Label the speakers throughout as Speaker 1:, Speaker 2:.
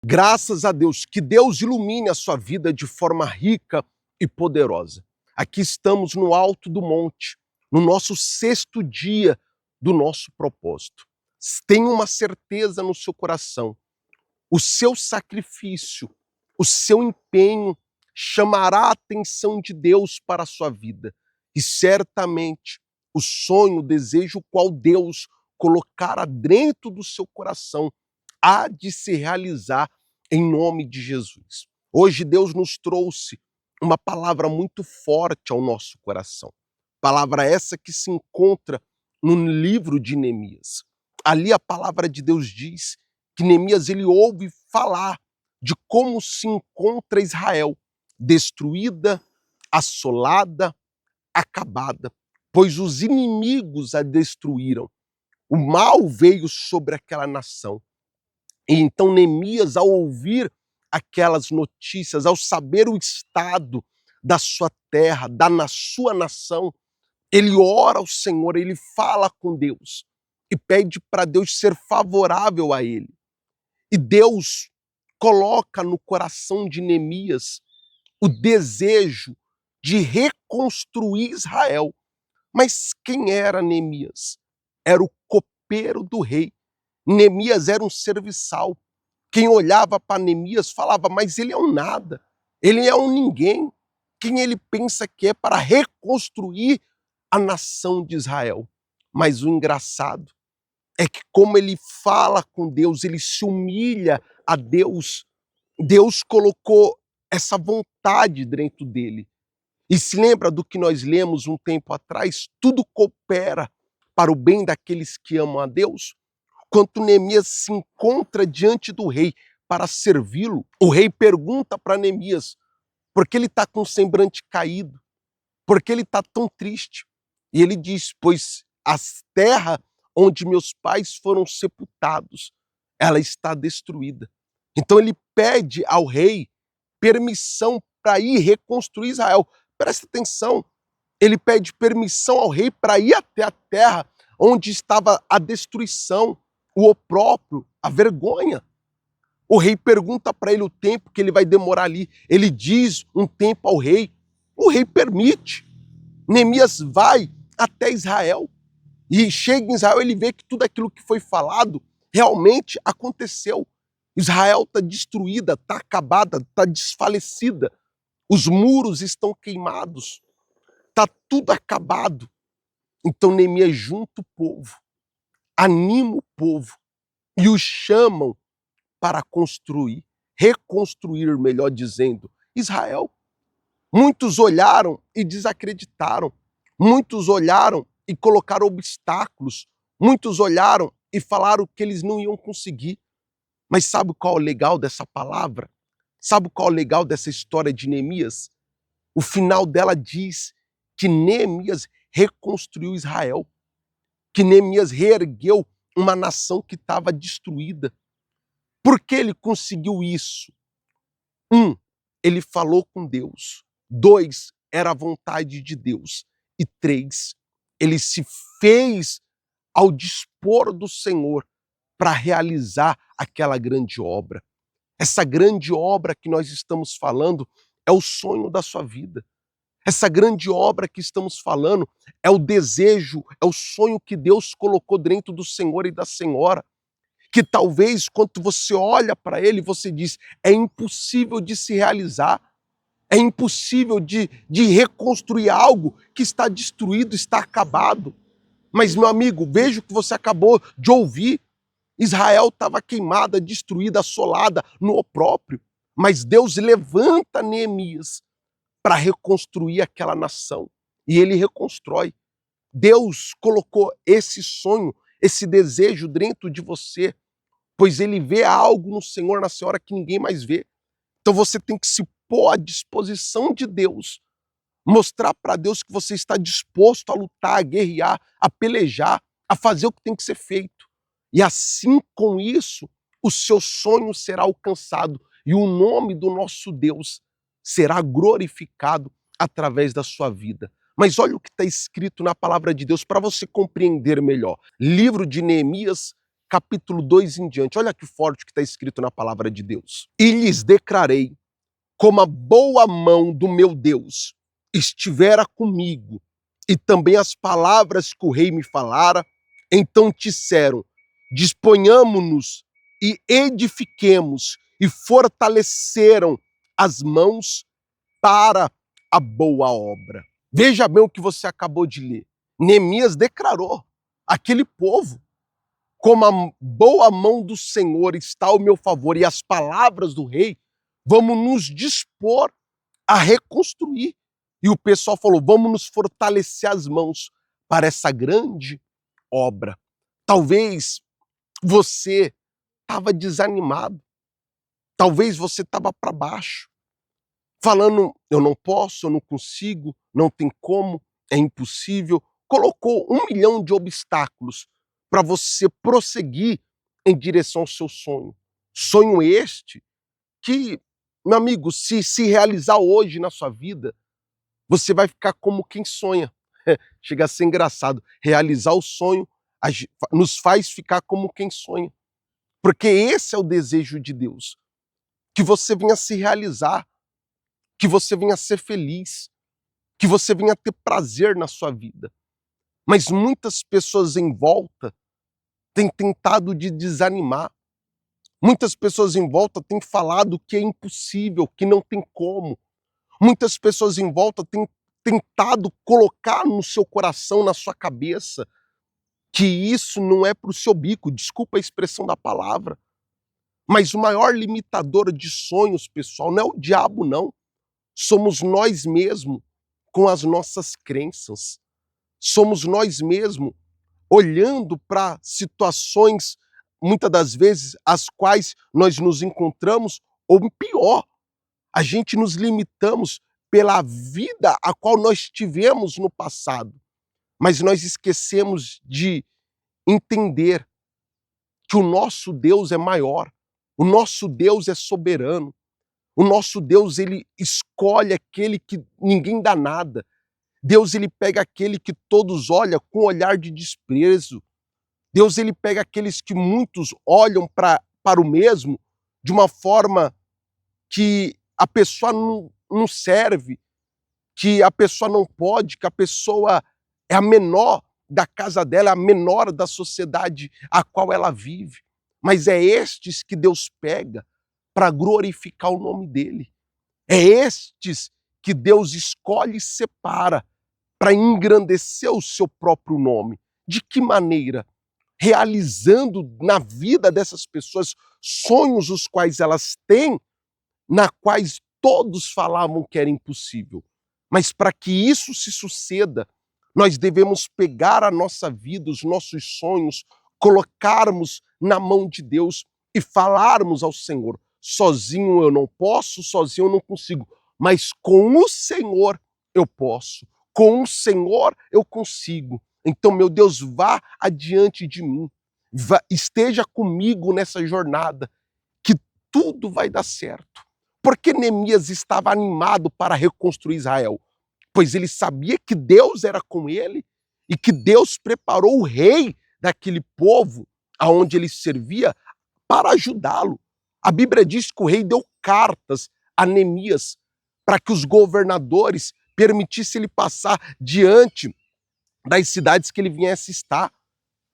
Speaker 1: Graças a Deus, que Deus ilumine a sua vida de forma rica e poderosa. Aqui estamos no alto do monte, no nosso 6º dia do nosso propósito. Tenha uma certeza no seu coração, o seu sacrifício, o seu empenho chamará a atenção de Deus para a sua vida. E certamente o sonho, o desejo qual Deus colocara dentro do seu coração há de se realizar em nome de Jesus. Hoje Deus nos trouxe uma palavra muito forte ao nosso coração. Palavra essa que se encontra no livro de Neemias. Ali a palavra de Deus diz que Neemias ele ouve falar de como se encontra Israel, destruída, assolada, acabada, pois os inimigos a destruíram. O mal veio sobre aquela nação. E então Neemias, ao ouvir aquelas notícias, ao saber o estado da sua terra, sua nação, ele ora ao Senhor, ele fala com Deus e pede para Deus ser favorável a ele. E Deus coloca no coração de Neemias o desejo de reconstruir Israel. Mas quem era Neemias? Era o copeiro do rei. Neemias era um serviçal. Quem olhava para Neemias falava, mas ele é um nada, ele é um ninguém. Quem ele pensa que é para reconstruir a nação de Israel? Mas o engraçado é que como ele fala com Deus, ele se humilha a Deus, Deus colocou essa vontade dentro dele. E se lembra do que nós lemos um tempo atrás? Tudo coopera para o bem daqueles que amam a Deus. Quando Neemias se encontra diante do rei para servi-lo, o rei pergunta para Neemias por que ele está com o semblante caído, por que ele está tão triste. E ele diz, pois a terra onde meus pais foram sepultados, ela está destruída. Então ele pede ao rei permissão para ir reconstruir Israel. Presta atenção, ele pede permissão ao rei para ir até a terra onde estava a destruição, o opróbrio, a vergonha. O rei pergunta para ele o tempo que ele vai demorar ali. Ele diz um tempo ao rei. O rei permite. Neemias vai até Israel. E chega em Israel, ele vê que tudo aquilo que foi falado realmente aconteceu. Israel está destruída, está acabada, está desfalecida. Os muros estão queimados. Está tudo acabado. Então Neemias junta o povo, anima o povo e os chamam para reconstruir, melhor dizendo, Israel. Muitos olharam e desacreditaram. Muitos olharam e colocaram obstáculos. Muitos olharam e falaram que eles não iam conseguir. Mas sabe qual é o legal dessa palavra? Sabe qual é o legal dessa história de Neemias? O final dela diz que Neemias reconstruiu Israel, que Neemias reergueu uma nação que estava destruída. Por que ele conseguiu isso? 1, ele falou com Deus. 2, era a vontade de Deus. E 3, ele se fez ao dispor do Senhor para realizar aquela grande obra. Essa grande obra que nós estamos falando é o sonho da sua vida. Essa grande obra que estamos falando é o desejo, é o sonho que Deus colocou dentro do Senhor e da Senhora. Que talvez, quando você olha para ele, você diz, é impossível de se realizar. É impossível de reconstruir algo que está destruído, está acabado. Mas, meu amigo, veja o que você acabou de ouvir. Israel estava queimada, destruída, assolada no opróbrio. Mas Deus levanta Neemias para reconstruir aquela nação. E ele reconstrói. Deus colocou esse sonho, esse desejo dentro de você, pois ele vê algo no Senhor, na Senhora, que ninguém mais vê. Então você tem que se pôr à disposição de Deus, mostrar para Deus que você está disposto a lutar, a guerrear, a pelejar, a fazer o que tem que ser feito. E assim, com isso, o seu sonho será alcançado e o nome do nosso Deus será glorificado através da sua vida. Mas olha o que está escrito na palavra de Deus para você compreender melhor. Livro de Neemias, capítulo 2 em diante. Olha que forte que está escrito na palavra de Deus. E lhes declarei, como a boa mão do meu Deus estivera comigo, e também as palavras que o rei me falara, então disseram, disponhamo-nos e edifiquemos, e fortaleceram as mãos para a boa obra. Veja bem o que você acabou de ler. Neemias declarou, aquele povo, como a boa mão do Senhor está ao meu favor e as palavras do rei, vamos nos dispor a reconstruir. E o pessoal falou, vamos nos fortalecer as mãos para essa grande obra. Talvez você estava desanimado, talvez você estava para baixo, falando, eu não posso, eu não consigo, não tem como, é impossível. Colocou 1 milhão de obstáculos para você prosseguir em direção ao seu sonho. Sonho este que, meu amigo, se realizar hoje na sua vida, você vai ficar como quem sonha. Chega a ser engraçado. Realizar o sonho nos faz ficar como quem sonha. Porque esse é o desejo de Deus. Que você venha se realizar, que você venha ser feliz, que você venha ter prazer na sua vida. Mas muitas pessoas em volta têm tentado de desanimar. Muitas pessoas em volta têm falado que é impossível, que não tem como. Muitas pessoas em volta têm tentado colocar no seu coração, na sua cabeça, que isso não é para o seu bico, desculpa a expressão da palavra. Mas o maior limitador de sonhos, pessoal, não é o diabo, não. Somos nós mesmos com as nossas crenças. Somos nós mesmos olhando para situações, muitas das vezes, as quais nós nos encontramos, ou pior, a gente nos limitamos pela vida a qual nós tivemos no passado. Mas nós esquecemos de entender que o nosso Deus é maior, o nosso Deus é soberano, o nosso Deus, ele escolhe aquele que ninguém dá nada. Deus, ele pega aquele que todos olham com olhar de desprezo. Deus, ele pega aqueles que muitos olham para o mesmo de uma forma que a pessoa não serve, que a pessoa não pode, que a pessoa é a menor da casa dela, a menor da sociedade a qual ela vive. Mas é estes que Deus pega para glorificar o nome dele. É estes que Deus escolhe e separa para engrandecer o seu próprio nome. De que maneira? Realizando na vida dessas pessoas sonhos os quais elas têm, na quais todos falavam que era impossível. Mas para que isso se suceda, nós devemos pegar a nossa vida, os nossos sonhos, colocarmos na mão de Deus e falarmos ao Senhor. Sozinho eu não posso, sozinho eu não consigo, mas com o Senhor eu posso, com o Senhor eu consigo. Então, meu Deus, vá adiante de mim, esteja comigo nessa jornada, que tudo vai dar certo. Porque Neemias estava animado para reconstruir Israel? Pois ele sabia que Deus era com ele e que Deus preparou o rei daquele povo aonde ele servia para ajudá-lo. A Bíblia diz que o rei deu cartas a Neemias para que os governadores permitissem ele passar diante das cidades que ele viesse estar.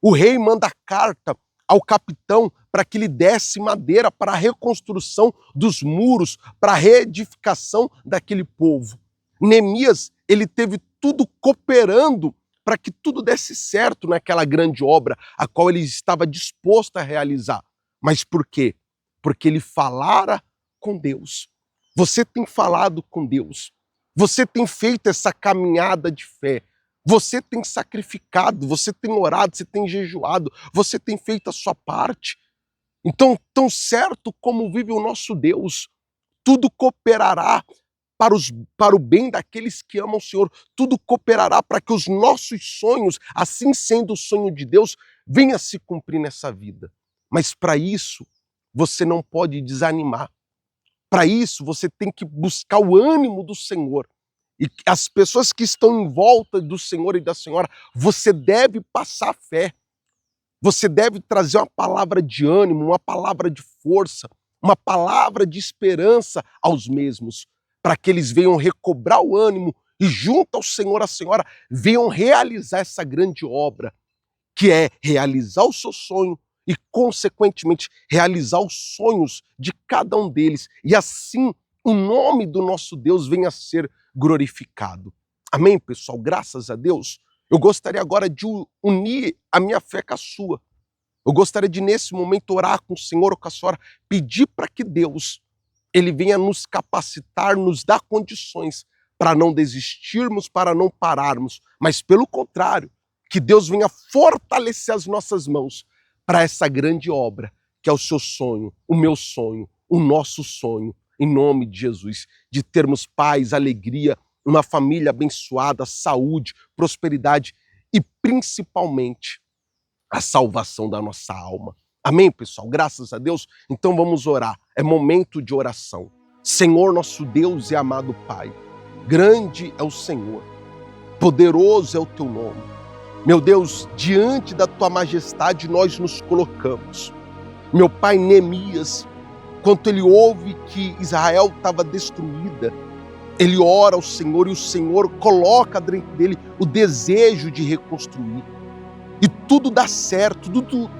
Speaker 1: O rei manda carta ao capitão para que lhe desse madeira para a reconstrução dos muros, para a reedificação daquele povo. Neemias, ele teve tudo cooperando para que tudo desse certo naquela grande obra, a qual ele estava disposto a realizar. Mas por quê? Porque ele falara com Deus. Você tem falado com Deus. Você tem feito essa caminhada de fé. Você tem sacrificado, você tem orado, você tem jejuado, você tem feito a sua parte. Então, tão certo como vive o nosso Deus, tudo cooperará para o bem daqueles que amam o Senhor. Tudo cooperará para que os nossos sonhos, assim sendo o sonho de Deus, venha a se cumprir nessa vida. Mas para isso, você não pode desanimar. Para isso, você tem que buscar o ânimo do Senhor. E as pessoas que estão em volta do Senhor e da Senhora, você deve passar fé. Você deve trazer uma palavra de ânimo, uma palavra de força, uma palavra de esperança aos mesmos, para que eles venham recobrar o ânimo e, junto ao Senhor, a Senhora, venham realizar essa grande obra, que é realizar o seu sonho e, consequentemente, realizar os sonhos de cada um deles. E assim, o nome do nosso Deus venha a ser glorificado. Amém, pessoal? Graças a Deus. Eu gostaria agora de unir a minha fé com a sua. Eu gostaria de, nesse momento, orar com o Senhor ou com a senhora, pedir para que Deus, Ele venha nos capacitar, nos dar condições para não desistirmos, para não pararmos, mas, pelo contrário, que Deus venha fortalecer as nossas mãos para essa grande obra, que é o seu sonho, o meu sonho, o nosso sonho, em nome de Jesus, de termos paz, alegria, uma família abençoada, saúde, prosperidade e, principalmente, a salvação da nossa alma. Amém, pessoal? Graças a Deus. Então vamos orar. É momento de oração. Senhor, nosso Deus e amado Pai, grande é o Senhor, poderoso é o teu nome. Meu Deus, diante da tua majestade nós nos colocamos. Meu Pai, Neemias, quando ele ouve que Israel estava destruída, ele ora ao Senhor e o Senhor coloca dentro dele o desejo de reconstruir. E tudo dá certo,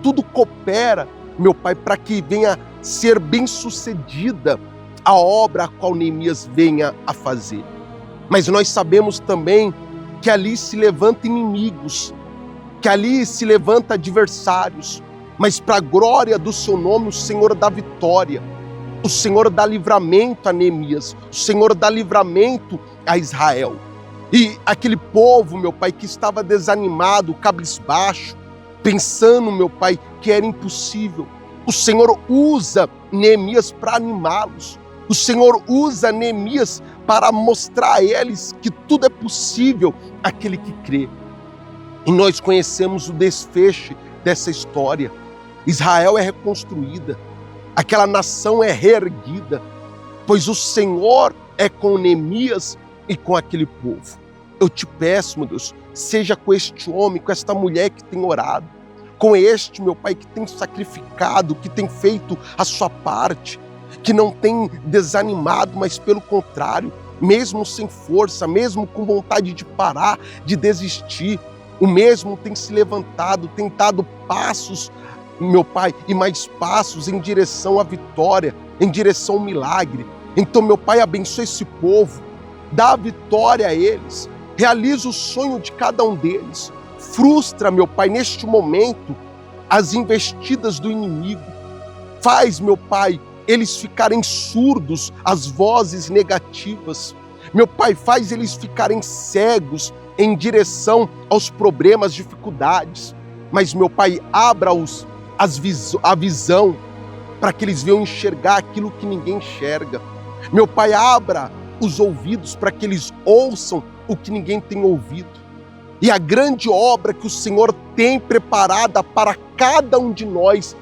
Speaker 1: tudo coopera, meu Pai, para que venha ser bem-sucedida a obra a qual Neemias venha a fazer. Mas nós sabemos também que ali se levantam inimigos, que ali se levantam adversários, mas para a glória do seu nome o Senhor dá vitória. O Senhor dá livramento a Neemias, o Senhor dá livramento a Israel. E aquele povo, meu Pai, que estava desanimado, cabisbaixo, pensando, meu Pai, que era impossível, o Senhor usa Neemias para animá-los. O Senhor usa Neemias para mostrar a eles que tudo é possível àquele que crê. E nós conhecemos o desfecho dessa história. Israel é reconstruída. Aquela nação é reerguida, pois o Senhor é com Neemias e com aquele povo. Eu te peço, meu Deus, seja com este homem, com esta mulher que tem orado, com este, meu Pai, que tem sacrificado, que tem feito a sua parte, que não tem desanimado, mas pelo contrário, mesmo sem força, mesmo com vontade de parar, de desistir, o mesmo tem se levantado, tem dado passos, meu Pai, e mais passos em direção à vitória, em direção ao milagre. Então, meu Pai, abençoe esse povo, dá a vitória a eles, realiza o sonho de cada um deles, frustra, meu Pai, neste momento, as investidas do inimigo, faz, meu Pai, eles ficarem surdos às vozes negativas, meu Pai, faz eles ficarem cegos em direção aos problemas, dificuldades, mas, meu Pai, abra-os a visão, para que eles venham enxergar aquilo que ninguém enxerga. Meu Pai, abra os ouvidos para que eles ouçam o que ninguém tem ouvido. E a grande obra que o Senhor tem preparada para cada um de nós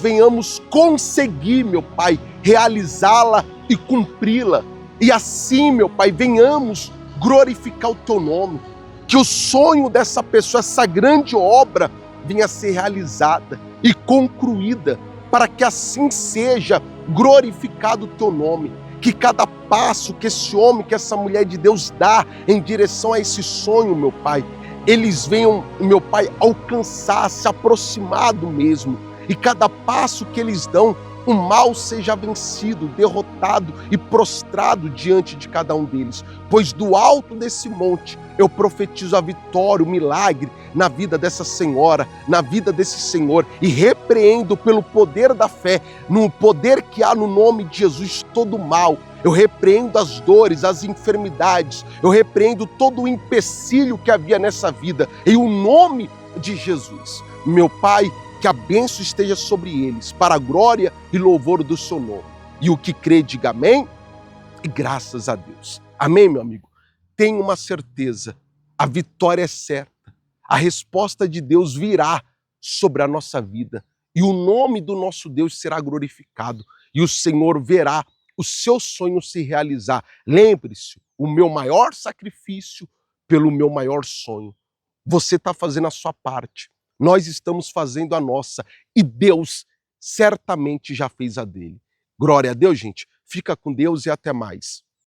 Speaker 1: venhamos conseguir, meu Pai, realizá-la e cumpri-la. E assim, meu Pai, venhamos glorificar o teu nome. Que o sonho dessa pessoa, essa grande obra, venha a ser realizada e concluída, para que assim seja glorificado o teu nome. Que cada passo que esse homem, que essa mulher de Deus dá em direção a esse sonho, meu Pai, eles venham, meu Pai, alcançar, se aproximar do mesmo. E cada passo que eles dão, o mal seja vencido, derrotado e prostrado diante de cada um deles. Pois do alto desse monte eu profetizo a vitória, o milagre na vida dessa senhora, na vida desse senhor, e repreendo pelo poder da fé, no poder que há no nome de Jesus, todo o mal. Eu repreendo as dores, as enfermidades, eu repreendo todo o empecilho que havia nessa vida, em o nome de Jesus. Meu Pai, que a bênção esteja sobre eles, para a glória e louvor do seu nome. E o que crê, diga amém, e graças a Deus. Amém, meu amigo? Tenha uma certeza, a vitória é certa. A resposta de Deus virá sobre a nossa vida. E o nome do nosso Deus será glorificado. E o Senhor verá o seu sonho se realizar. Lembre-se, o meu maior sacrifício pelo meu maior sonho. Você está fazendo a sua parte. nós estamos fazendo a nossa e Deus certamente já fez a dele. Glória a Deus, gente. Fica com Deus e até mais.